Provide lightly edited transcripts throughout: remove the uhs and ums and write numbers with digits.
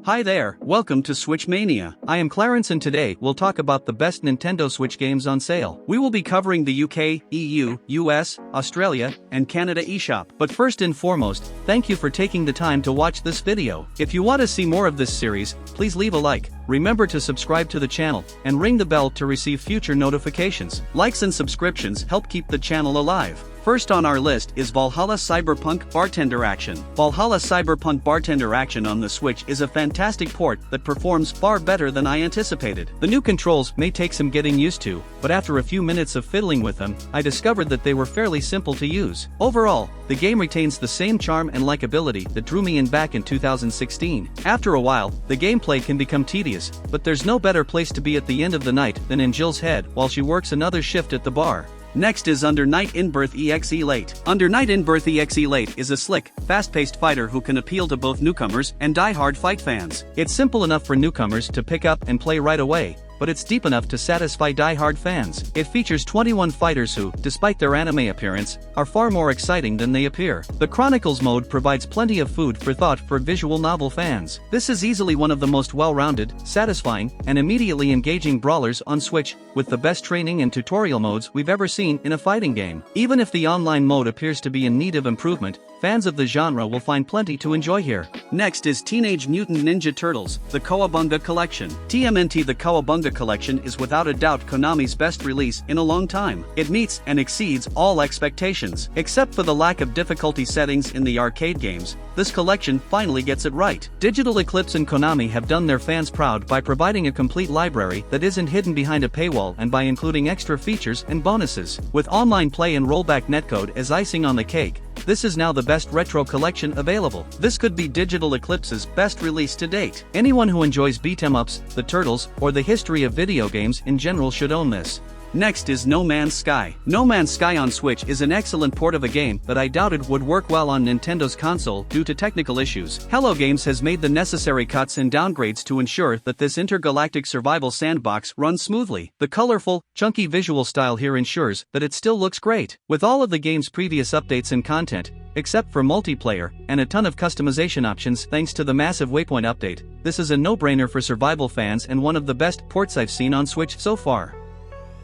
Hi there, welcome to Switch Mania. I am Clarence and today we'll talk about the best Nintendo Switch games on sale. We will be covering the UK, EU, US, Australia, and Canada eShop. But first and foremost, thank you for taking the time to watch this video. If you want to see more of this series, please leave a like. Remember to subscribe to the channel and ring the bell to receive future notifications. Likes and subscriptions help keep the channel alive. First on our list is Valhalla Cyberpunk Bartender Action. Valhalla Cyberpunk Bartender Action on the Switch is a fantastic port that performs far better than I anticipated. The new controls may take some getting used to, but after a few minutes of fiddling with them, I discovered that they were fairly simple to use. Overall, the game retains the same charm and likability that drew me in back in 2016. After a while, the gameplay can become tedious, but there's no better place to be at the end of the night than in Jill's head while she works another shift at the bar. Next is Under Night In-Birth EXE Late. Under Night In-Birth EXE Late is a slick, fast-paced fighter who can appeal to both newcomers and die-hard fight fans. It's simple enough for newcomers to pick up and play right away, but it's deep enough to satisfy die-hard fans. It features 21 fighters who, despite their anime appearance, are far more exciting than they appear. The Chronicles mode provides plenty of food for thought for visual novel fans. This is easily one of the most well-rounded, satisfying, and immediately engaging brawlers on Switch, with the best training and tutorial modes we've ever seen in a fighting game. Even if the online mode appears to be in need of improvement, fans of the genre will find plenty to enjoy here. Next is Teenage Mutant Ninja Turtles, the Cowabunga Collection. TMNT The Cowabunga Collection is without a doubt Konami's best release in a long time. It meets and exceeds all expectations. Except for the lack of difficulty settings in the arcade games, this collection finally gets it right. Digital Eclipse and Konami have done their fans proud by providing a complete library that isn't hidden behind a paywall and by including extra features and bonuses. With online play and rollback netcode as icing on the cake, this is now the best retro collection available. This could be Digital Eclipse's best release to date. Anyone who enjoys beat-em-ups, the Turtles, or the history of video games in general should own this. Next is No Man's Sky. No Man's Sky on Switch is an excellent port of a game that I doubted would work well on Nintendo's console due to technical issues. Hello Games has made the necessary cuts and downgrades to ensure that this intergalactic survival sandbox runs smoothly. The colorful, chunky visual style here ensures that it still looks great. With all of the game's previous updates and content, except for multiplayer, and a ton of customization options thanks to the massive Waypoint update, this is a no-brainer for survival fans and one of the best ports I've seen on Switch so far.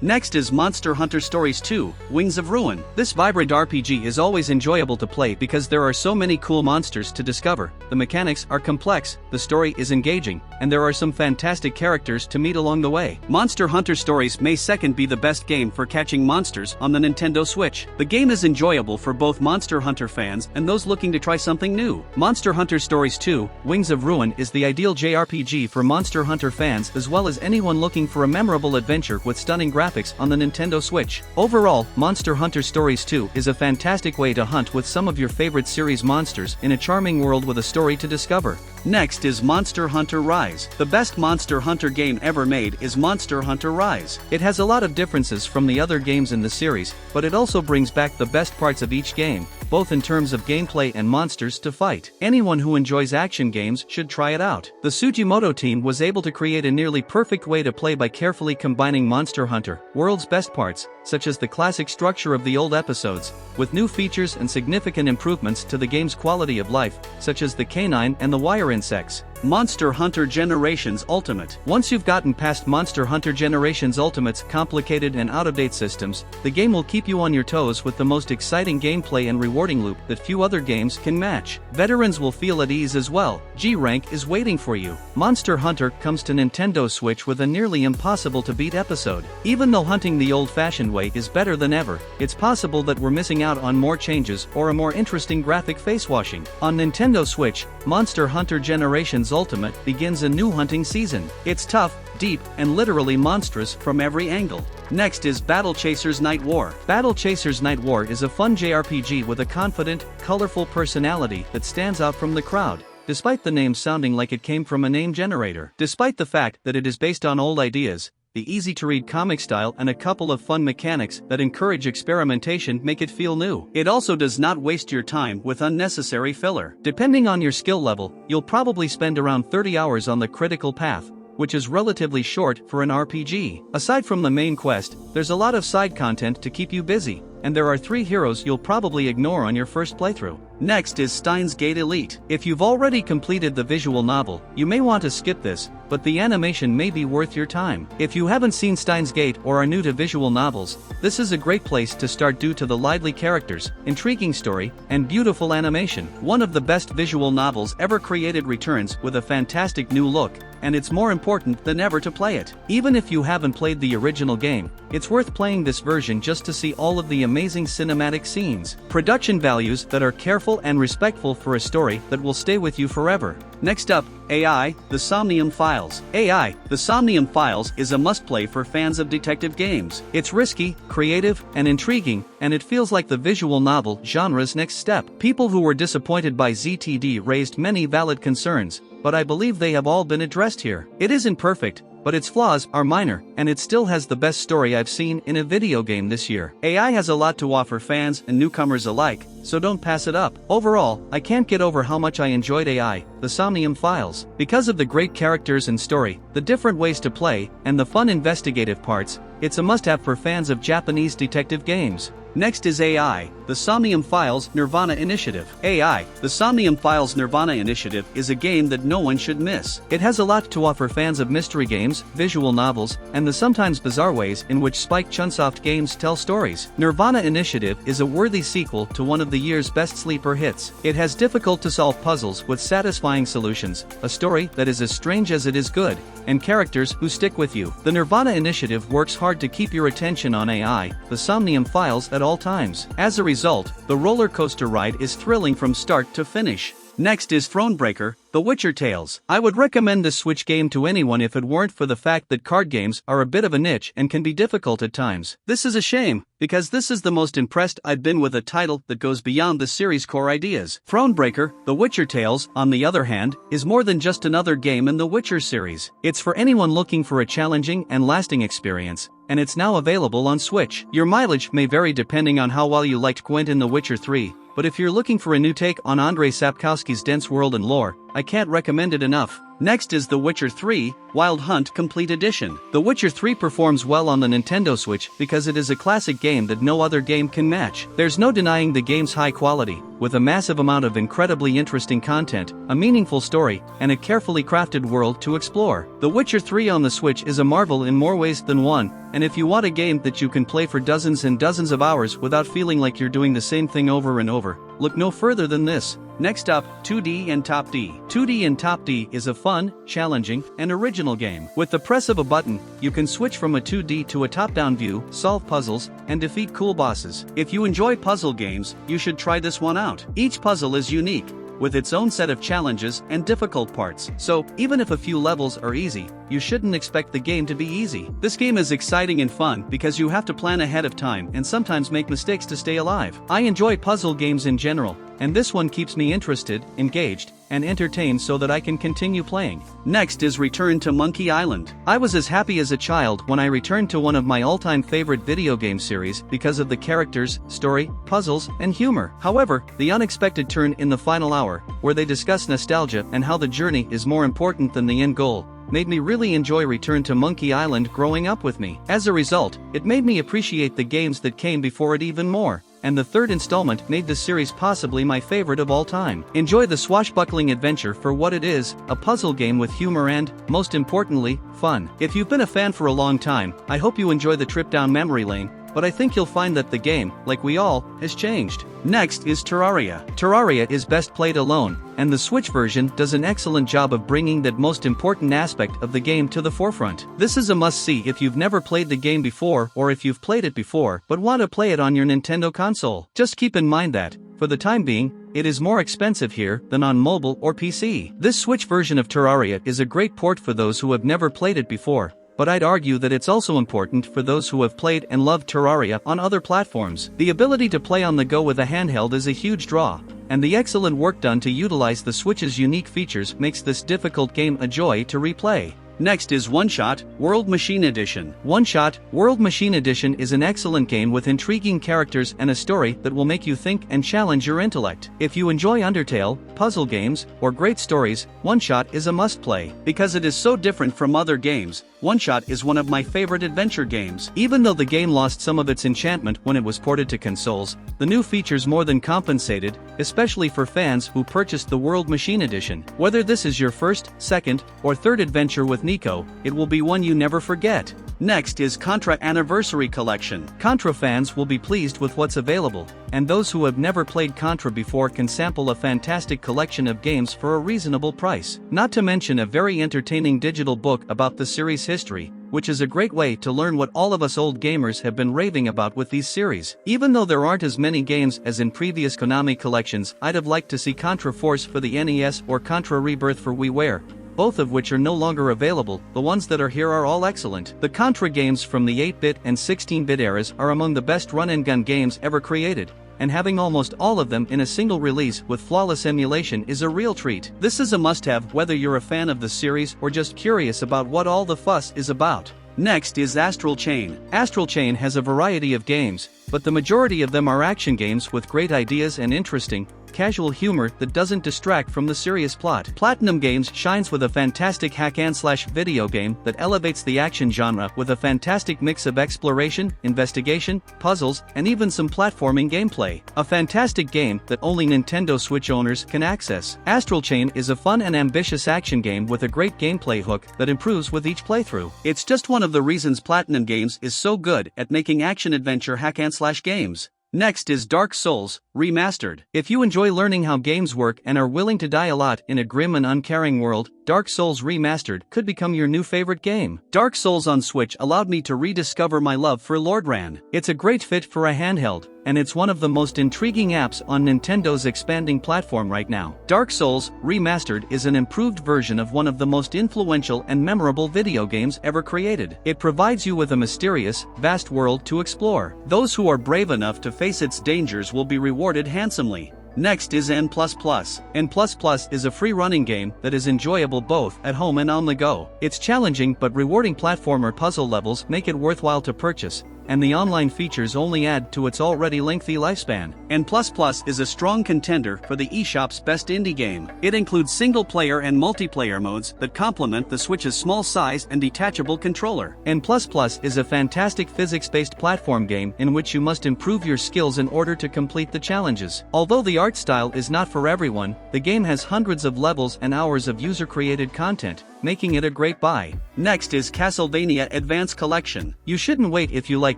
Next is Monster Hunter Stories 2, Wings of Ruin. This vibrant RPG is always enjoyable to play because there are so many cool monsters to discover, the mechanics are complex, the story is engaging, and there are some fantastic characters to meet along the way. Monster Hunter Stories may second be the best game for catching monsters on the Nintendo Switch. The game is enjoyable for both Monster Hunter fans and those looking to try something new. Monster Hunter Stories 2, Wings of Ruin is the ideal JRPG for Monster Hunter fans as well as anyone looking for a memorable adventure with stunning graphics on the Nintendo Switch. Overall, Monster Hunter Stories 2 is a fantastic way to hunt with some of your favorite series monsters in a charming world with a story to discover. Next is Monster Hunter Rise. The best Monster Hunter game ever made is Monster Hunter Rise. It has a lot of differences from the other games in the series, but it also brings back the best parts of each game, both in terms of gameplay and monsters to fight. Anyone who enjoys action games should try it out. The Sugimoto team was able to create a nearly perfect way to play by carefully combining Monster Hunter World's best parts, such as the classic structure of the old episodes, with new features and significant improvements to the game's quality of life, such as the canine and the wire insects. Monster Hunter Generations Ultimate. Once you've gotten past Monster Hunter Generations Ultimate's complicated and out-of-date systems, the game will keep you on your toes with the most exciting gameplay and rewarding loop that few other games can match. Veterans will feel at ease as well. G-Rank is waiting for you. Monster Hunter comes to Nintendo Switch with a nearly impossible-to-beat episode. Even though hunting the old-fashioned way is better than ever, it's possible that we're missing out on more changes or a more interesting graphic face-washing. On Nintendo Switch, Monster Hunter Generations Ultimate begins a new hunting season. It's tough, deep, and literally monstrous from every angle. Next is Battle Chasers Nightwar. Battle Chasers Nightwar is a fun JRPG with a confident, colorful personality that stands out from the crowd, despite the name sounding like it came from a name generator. Despite the fact that it is based on old ideas, the easy-to-read comic style and a couple of fun mechanics that encourage experimentation make it feel new. It also does not waste your time with unnecessary filler. Depending on your skill level, you'll probably spend around 30 hours on the critical path, which is relatively short for an RPG. Aside from the main quest, there's a lot of side content to keep you busy, and there are 3 heroes you'll probably ignore on your first playthrough. Next is Steins Gate Elite. If you've already completed the visual novel, you may want to skip this, but the animation may be worth your time. If you haven't seen Steins Gate or are new to visual novels, this is a great place to start due to the lively characters, intriguing story, and beautiful animation. One of the best visual novels ever created returns with a fantastic new look, and it's more important than ever to play it. Even if you haven't played the original game, it's worth playing this version just to see all of the amazing cinematic scenes. Production values that are careful and respectful for a story that will stay with you forever. Next up, AI, the SOMNIUM Files. AI, the SOMNIUM Files is a must-play for fans of detective games. It's risky, creative, and intriguing, and it feels like the visual novel genre's next step. People who were disappointed by ZTD raised many valid concerns, but I believe they have all been addressed here. It isn't perfect, but its flaws are minor, and it still has the best story I've seen in a video game this year. AI has a lot to offer fans and newcomers alike, so don't pass it up. Overall, I can't get over how much I enjoyed AI, the SOMNIUM Files. Because of the great characters and story, the different ways to play, and the fun investigative parts, it's a must-have for fans of Japanese detective games. Next is AI, the SOMNIUM Files nirvanA Initiative. AI, the SOMNIUM Files nirvanA Initiative is a game that no one should miss. It has a lot to offer fans of mystery games, visual novels, and the sometimes bizarre ways in which Spike Chunsoft games tell stories. nirvanA Initiative is a worthy sequel to one of the year's best sleeper hits. It has difficult-to-solve puzzles with satisfying solutions, a story that is as strange as it is good, and characters who stick with you. The nirvanA Initiative works hard to keep your attention on AI, the SOMNIUM Files at all times. As a result, the roller coaster ride is thrilling from start to finish. Next is Thronebreaker, The Witcher Tales. I would recommend this Switch game to anyone if it weren't for the fact that card games are a bit of a niche and can be difficult at times. This is a shame, because this is the most impressed I've been with a title that goes beyond the series' core ideas. Thronebreaker, The Witcher Tales, on the other hand, is more than just another game in the Witcher series. It's for anyone looking for a challenging and lasting experience, and it's now available on Switch. Your mileage may vary depending on how well you liked Gwent in The Witcher 3, but if you're looking for a new take on Andrzej Sapkowski's dense world and lore, I can't recommend it enough. Next is The Witcher 3, Wild Hunt Complete Edition. The Witcher 3 performs well on the Nintendo Switch because it is a classic game that no other game can match. There's no denying the game's high quality, with a massive amount of incredibly interesting content, a meaningful story, and a carefully crafted world to explore. The Witcher 3 on the Switch is a marvel in more ways than one, and if you want a game that you can play for dozens and dozens of hours without feeling like you're doing the same thing over and over, look no further than this. Next up, Toodee and Topdee. Toodee and Topdee is a fun, challenging, and original game. With the press of a button, you can switch from a 2D to a top-down view, solve puzzles, and defeat cool bosses. If you enjoy puzzle games, you should try this one out. Each puzzle is unique, with its own set of challenges and difficult parts. So, even if a few levels are easy, you shouldn't expect the game to be easy. This game is exciting and fun because you have to plan ahead of time and sometimes make mistakes to stay alive. I enjoy puzzle games in general, and this one keeps me interested, engaged, and entertained so that I can continue playing. Next is Return to Monkey Island. I was as happy as a child when I returned to one of my all-time favorite video game series because of the characters, story, puzzles, and humor. However, the unexpected turn in the final hour, where they discuss nostalgia and how the journey is more important than the end goal, made me really enjoy Return to Monkey Island growing up with me. As a result, it made me appreciate the games that came before it even more, and the third installment made the series possibly my favorite of all time. Enjoy the swashbuckling adventure for what it is, a puzzle game with humor and, most importantly, fun. If you've been a fan for a long time, I hope you enjoy the trip down memory lane, but I think you'll find that the game, like we all, has changed. Next is Terraria. Terraria is best played alone, and the Switch version does an excellent job of bringing that most important aspect of the game to the forefront. This is a must-see if you've never played the game before or if you've played it before but want to play it on your Nintendo console. Just keep in mind that, for the time being, it is more expensive here than on mobile or PC. This Switch version of Terraria is a great port for those who have never played it before, but I'd argue that it's also important for those who have played and loved Terraria on other platforms. The ability to play on the go with a handheld is a huge draw, and the excellent work done to utilize the Switch's unique features makes this difficult game a joy to replay. Next is OneShot, World Machine Edition. OneShot, World Machine Edition is an excellent game with intriguing characters and a story that will make you think and challenge your intellect. If you enjoy Undertale, puzzle games, or great stories, OneShot is a must-play. Because it is so different from other games, OneShot is one of my favorite adventure games. Even though the game lost some of its enchantment when it was ported to consoles, the new features more than compensated, especially for fans who purchased the World Machine Edition. Whether this is your first, second, or third adventure with Nico, it will be one you never forget. Next is Contra Anniversary Collection. Contra fans will be pleased with what's available, and those who have never played Contra before can sample a fantastic collection of games for a reasonable price. Not to mention a very entertaining digital book about the series' history, which is a great way to learn what all of us old gamers have been raving about with these series. Even though there aren't as many games as in previous Konami collections, I'd have liked to see Contra Force for the NES or Contra Rebirth for WiiWare, both of which are no longer available. The ones that are here are all excellent. The Contra games from the 8-bit and 16-bit eras are among the best run-and-gun games ever created, and having almost all of them in a single release with flawless emulation is a real treat. This is a must-have whether you're a fan of the series or just curious about what all the fuss is about. Next is Astral Chain. Astral Chain has a variety of games, but the majority of them are action games with great ideas and interesting, casual humor that doesn't distract from the serious plot. Platinum Games shines with a fantastic hack-and-slash video game that elevates the action genre with a fantastic mix of exploration, investigation, puzzles, and even some platforming gameplay. A fantastic game that only Nintendo Switch owners can access. Astral Chain is a fun and ambitious action game with a great gameplay hook that improves with each playthrough. It's just one of the reasons Platinum Games is so good at making action-adventure hack-and-slash games. Next is Dark Souls, Remastered. If you enjoy learning how games work and are willing to die a lot in a grim and uncaring world, Dark Souls Remastered could become your new favorite game. Dark Souls on Switch allowed me to rediscover my love for Lord Ran. It's a great fit for a handheld, and it's one of the most intriguing apps on Nintendo's expanding platform right now. Dark Souls Remastered is an improved version of one of the most influential and memorable video games ever created. It provides you with a mysterious, vast world to explore. Those who are brave enough to face its dangers will be rewarded handsomely. Next is NPLUSPLUS. NPLUSPLUS is a free-running game that is enjoyable both at home and on the go. Its challenging but rewarding platformer puzzle levels make it worthwhile to purchase, and the online features only add to its already lengthy lifespan. NPLUSPLUS is a strong contender for the eShop's best indie game. It includes single-player and multiplayer modes that complement the Switch's small size and detachable controller. NPLUSPLUS is a fantastic physics-based platform game in which you must improve your skills in order to complete the challenges. Although the art style is not for everyone, the game has hundreds of levels and hours of user-created content, making it a great buy. Next is Castlevania Advance Collection. You shouldn't wait if you like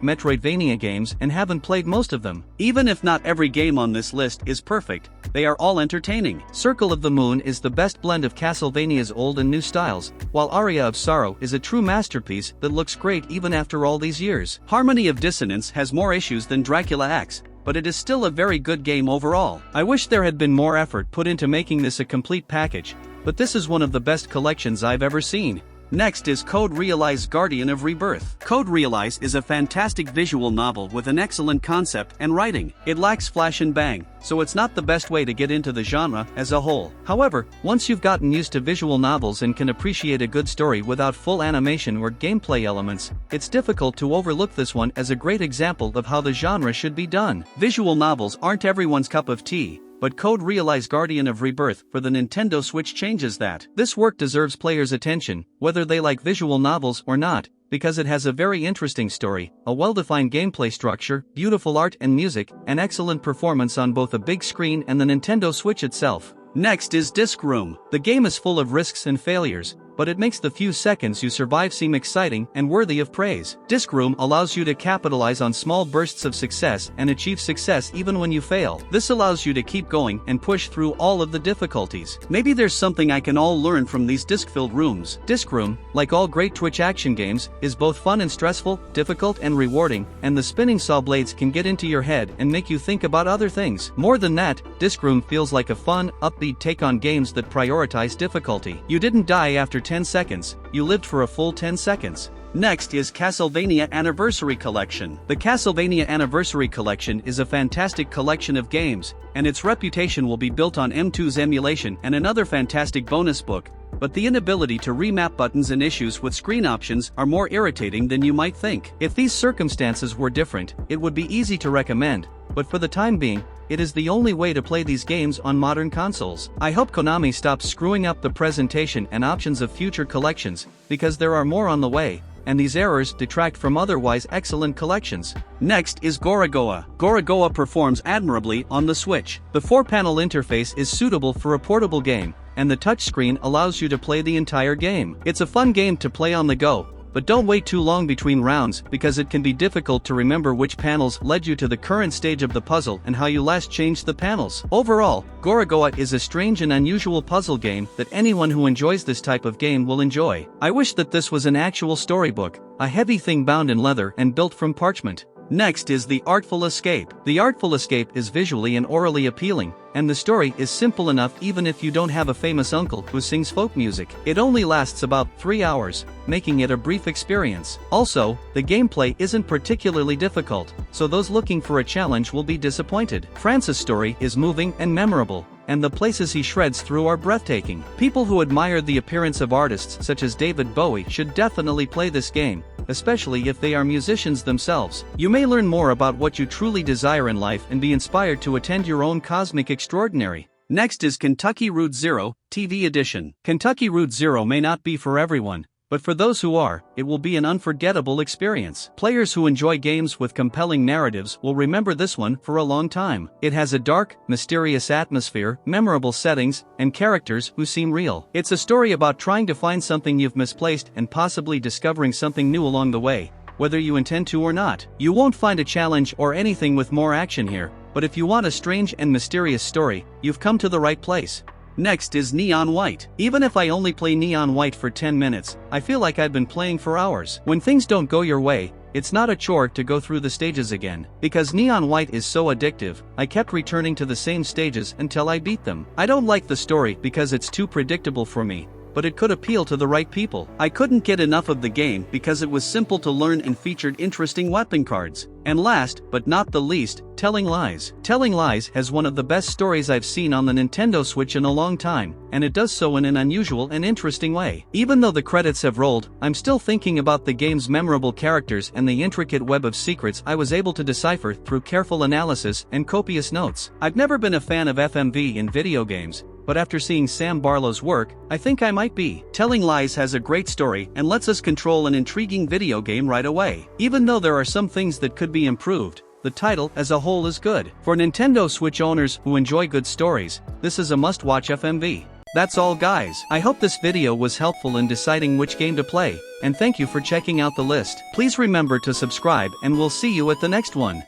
Metroidvania games and haven't played most of them. Even if not every game on this list is perfect, they are all entertaining. Circle of the Moon is the best blend of Castlevania's old and new styles, while Aria of Sorrow is a true masterpiece that looks great even after all these years. Harmony of Dissonance has more issues than Dracula X, but it is still a very good game overall. I wish there had been more effort put into making this a complete package, but this is one of the best collections I've ever seen. Next is Code Realize Guardian of Rebirth. Code Realize is a fantastic visual novel with an excellent concept and writing. It lacks flash and bang, so it's not the best way to get into the genre as a whole. However, once you've gotten used to visual novels and can appreciate a good story without full animation or gameplay elements, it's difficult to overlook this one as a great example of how the genre should be done. Visual novels aren't everyone's cup of tea, but Code Realize Guardian of Rebirth for the Nintendo Switch changes that. This work deserves players' attention, whether they like visual novels or not, because it has a very interesting story, a well-defined gameplay structure, beautiful art and music, and excellent performance on both a big screen and the Nintendo Switch itself. Next is Disc Room. The game is full of risks and failures, but it makes the few seconds you survive seem exciting and worthy of praise. Disc Room allows you to capitalize on small bursts of success and achieve success even when you fail. This allows you to keep going and push through all of the difficulties. Maybe there's something I can all learn from these disc-filled rooms. Disc Room, like all great Twitch action games, is both fun and stressful, difficult and rewarding, and the spinning saw blades can get into your head and make you think about other things. More than that, Disc Room feels like a fun, upbeat take on games that prioritize difficulty. You didn't die after 10 seconds, you lived for a full 10 seconds. Next is Castlevania Anniversary Collection. The Castlevania Anniversary Collection is a fantastic collection of games, and its reputation will be built on M2's emulation and another fantastic bonus book, but the inability to remap buttons and issues with screen options are more irritating than you might think. If these circumstances were different, it would be easy to recommend, but for the time being, it is the only way to play these games on modern consoles. I hope Konami stops screwing up the presentation and options of future collections, because there are more on the way, and these errors detract from otherwise excellent collections. Next is Gorogoa. Gorogoa performs admirably on the Switch. The 4-panel interface is suitable for a portable game, and the touchscreen allows you to play the entire game. It's a fun game to play on the go, but don't wait too long between rounds because it can be difficult to remember which panels led you to the current stage of the puzzle and how you last changed the panels. Overall, Gorogoa is a strange and unusual puzzle game that anyone who enjoys this type of game will enjoy. I wish that this was an actual storybook, a heavy thing bound in leather and built from parchment. Next is the Artful Escape. The Artful Escape is visually and orally appealing, and the story is simple enough even if you don't have a famous uncle who sings folk music. It only lasts about 3 hours, making it a brief experience. Also, the gameplay isn't particularly difficult, so those looking for a challenge will be disappointed. Francis' story is moving and memorable, and the places he shreds through are breathtaking. People who admire the appearance of artists such as David Bowie should definitely play this game, especially if they are musicians themselves. You may learn more about what you truly desire in life and be inspired to attend your own cosmic extraordinary. Next is Kentucky Route Zero, TV Edition. Kentucky Route Zero may not be for everyone, but for those who are, it will be an unforgettable experience. Players who enjoy games with compelling narratives will remember this one for a long time. It has a dark, mysterious atmosphere, memorable settings, and characters who seem real. It's a story about trying to find something you've misplaced and possibly discovering something new along the way, whether you intend to or not. You won't find a challenge or anything with more action here, but if you want a strange and mysterious story, you've come to the right place. Next is Neon White. Even if I only play Neon White for 10 minutes, I feel like I've been playing for hours. When things don't go your way, it's not a chore to go through the stages again. Because Neon White is so addictive, I kept returning to the same stages until I beat them. I don't like the story because it's too predictable for me, but it could appeal to the right people. I couldn't get enough of the game because it was simple to learn and featured interesting weapon cards. And last, but not the least, Telling Lies. Telling Lies has one of the best stories I've seen on the Nintendo Switch in a long time, and it does so in an unusual and interesting way. Even though the credits have rolled, I'm still thinking about the game's memorable characters and the intricate web of secrets I was able to decipher through careful analysis and copious notes. I've never been a fan of FMV in video games, but after seeing Sam Barlow's work, I think I might be. Telling Lies has a great story and lets us control an intriguing video game right away. Even though there are some things that could be improved, the title as a whole is good. For Nintendo Switch owners who enjoy good stories, this is a must-watch FMV. That's all guys. I hope this video was helpful in deciding which game to play, and thank you for checking out the list. Please remember to subscribe and we'll see you at the next one.